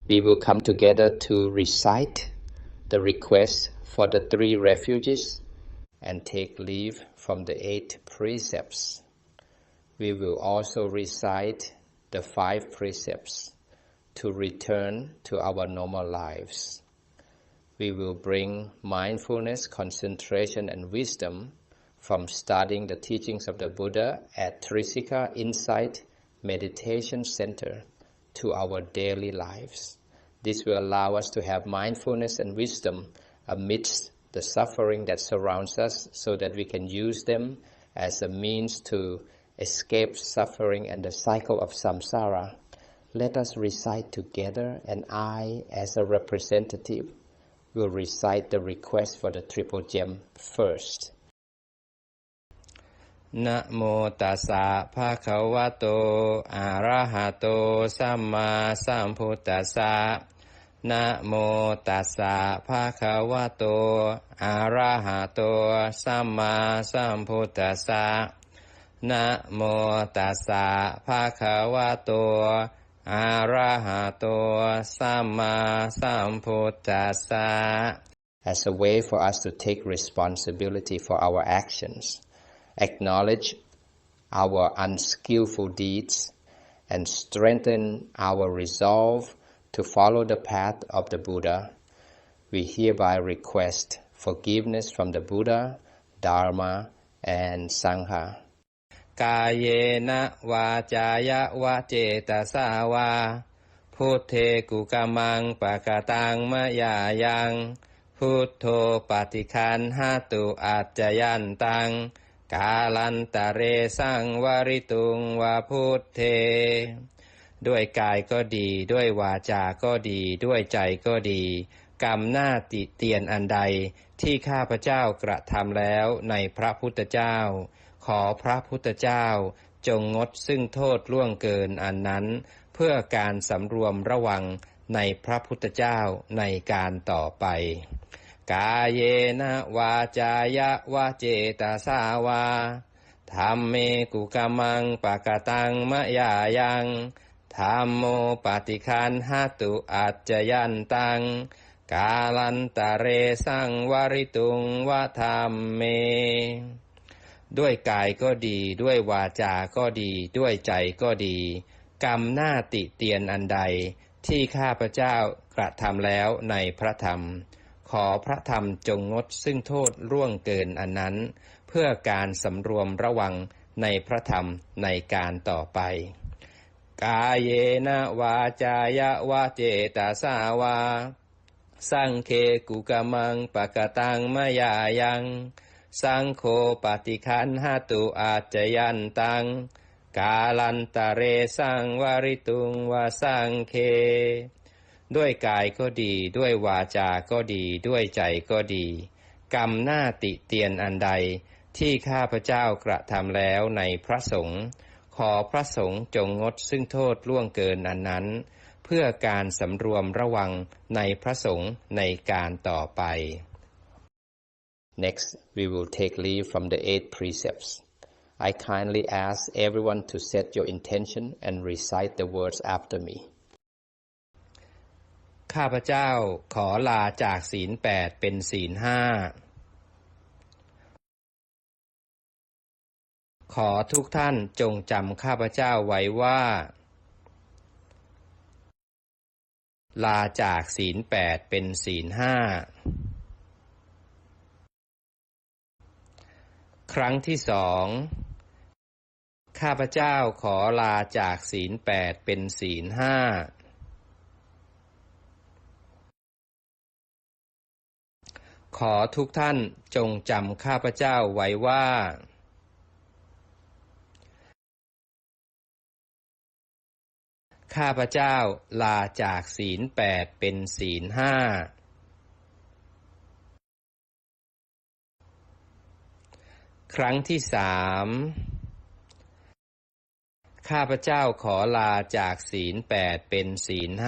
We will come together to recite the request for the 3 refugees and take leave from the 8 precepts. We will also recite the 5 precepts to return to our normal lives. We will bring mindfulness, concentration, and wisdom from studying the teachings of the Buddha at Trisika Insight Meditation Center to our daily lives. This will allow us to have mindfulness and wisdom amidst the suffering that surrounds us so that we can use them as a means to escape suffering and the cycle of samsara. Let us recite together, and I, as a representative, will recite the request for the Triple Gem first. นะโมตัสสะภะคะวะโตอะระหะโตสัมมาสัมพุทธัสสะนะโมตัสสะภะคะวะโตอะระหะโตสัมมาสัมพุทธัสสะนะโมตัสสะภะคะวะโตอะระหะโตสัมมาสัมพุทธัสสะ As a way for us to take responsibility for our actions, acknowledge our unskillful deeds, and strengthen our resolve to follow the path of the Buddha, we hereby request forgiveness from the Buddha, Dharma, and Sangha. กายเยนะวาจายะวะเจตสาวาพุทเทกุกมังปะกะตังมะยายังพุทโธปฏิคันหตุอัจจยันตังกาลันตะเรสังวริตุงวะพุทเทด้วยกายก็ดีด้วยวาจาก็ดีด้วยใจก็ดีกรรมหน้าติเตียนอันใดที่ข้าพเจ้ากระทำแล้วในพระพุทธเจ้าขอพระพุทธเจ้าจงงดซึ่งโทษล่วงเกินอันนั้นเพื่อการสำรวมระวังในพระพุทธเจ้าในการต่อไปกายเยนะวาจายะวะเจตสาวาธัมเมกุกมังปะกะตังมะยายังธัมโมปฏิคันหตุอัจจยันตังกาลันตะเรสังวริตุงวะธัมเมด้วยกายก็ดีด้วยวาจาก็ดีด้วยใจก็ดีกรรมหน้าติเตียนอันใดที่ข้าพเจ้ากระทำแล้วในพระธรรมขอพระธรรมจงงดซึ่งโทษล่วงเกินอันนั้นเพื่อการสำรวมระวังในพระธรรมในการต่อไปกายเยนะวาจายะวะเจตสาวาสังเคกุกมังปะกะตังมะยายังสังโฆปฏิคันหตุอัจจยันตังกาลันตะเรสังวริตุงวะสังเคด้วยกายก็ดีด้วยวาจาก็ดีด้วยใจก็ดีกรรมหน้าติเตียนอันใดที่ข้าพเจ้ากระทำแล้วในพระสงฆ์ขอพระสงฆ์จงงดซึ่งโทษล่วงเกินอันนั้นเพื่อการสำรวมระวังในพระสงฆ์ในการต่อไป Next, we will take leave from the 8 precepts. I kindly ask everyone to set your intention and recite the words after me. ข้าพเจ้าขอลาจากศีล 8 เป็นศีล 5 ขอทุกท่านจงจำข้าพเจ้าไว้ว่าลาจากศีล 8 เป็นศีล 5 ครั้งที่2ข้าพเจ้าขอลาจากศีล 8 เป็นศีล 5ขอทุกท่านจงจำข้าพเจ้าไว้ว่าข้าพเจ้าลาจากศีล 8 เป็นศีล 5 ครั้งที่3ข้าพเจ้าขอลาจากศีล 8 เป็นศีล 5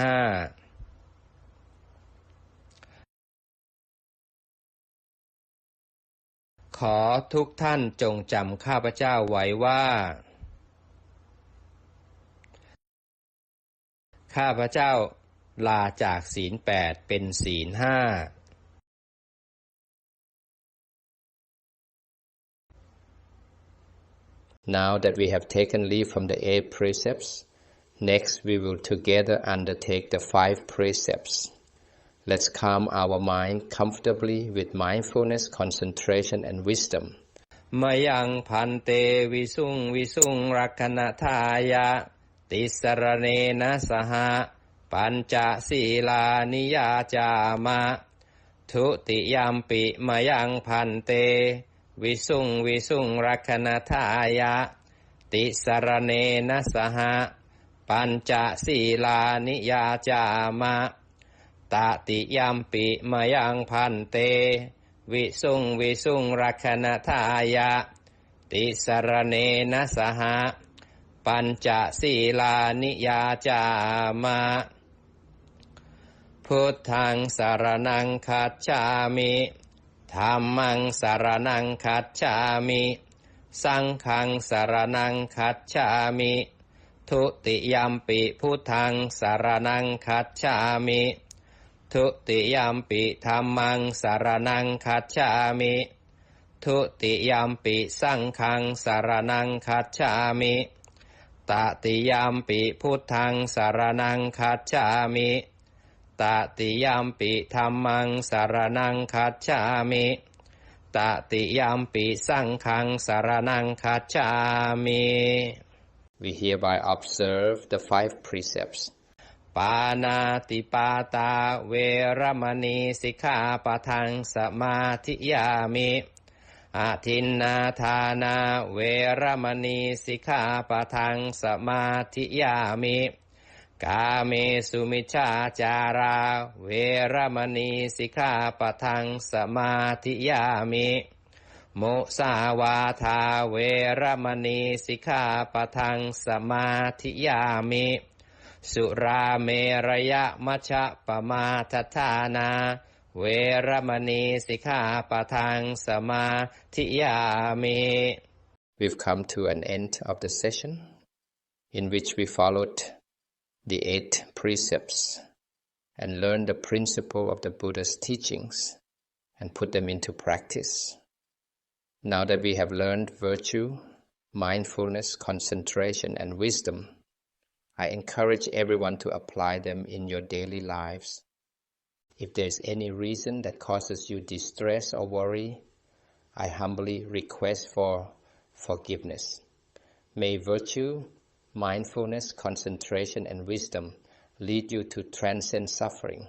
ขอทุกท่านจงจำข้าพเจ้าไว้ว่าข้าพเจ้า ลาจากศีล8เป็นศีล5Now that we have taken leave from the 8 precepts, next we will together undertake the 5 precepts. Let's calm our mind comfortably with mindfulness, concentration and wisdom. มยังพันเตวิสุงวิสุงรักขณทายะติสรเนนะสหปัญจศีลานิยาจามะทุติยัมปิมยังพันเตวิสุงวิสุงรักขณทายะติสรเนนะสหปัญจศีลานิยาจามะตติยัมปิมยังพันเตวิสุงวิสุงรักขณทายะติสรเนนะสหปัญจศีลานิยาจามะพุทธังสรณังคัจฉามิธัมมังสรณังคัจฉามิสังฆังสรณังคัจฉามิทุติยัมปิพุทธังสรณังคัจฉามิทุติยัมปิธัมมังสรณังคัจฉามิทุติยัมปิสังฆังสรณังคัจฉามิตติยัมปิพุทธังสรณังคัจฉามิตติยัมปิธัมมังสรณังคัจฉามิตติยัมปิสังฆังสรณังคัจฉามิ We hereby observe the 5 precepts. ปานาติปาตาเวรมณีสิกขาปะทังสมาธิยามิอาทินนาทานาเวรมณีสิกขาปะทังสมาธิยามิกาเมสุมิจฉาจาราเวรมณีสิกขาปะทังสมาธิยามิมุสาวาทาเวรมณีสิกขาปะทังสมาธิยามิสุราเมรยมัชฌะปมาทฐานาเวรมณีสิกขาปะทังสมาธิยามิ We've come to an end of the session in which we followed the 8 precepts and learned the principle of the Buddha's teachings and put them into practice. Now that we have learned virtue, mindfulness, concentration and wisdom, I encourage everyone to apply them in your daily lives. If there is any reason that causes you distress or worry, I humbly request for forgiveness. May virtue, mindfulness, concentration and wisdom lead you to transcend suffering.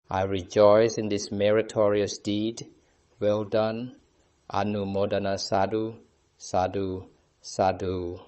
I rejoice in this meritorious deed. Well done. Anumodana sadhu, sadhu, sadhu.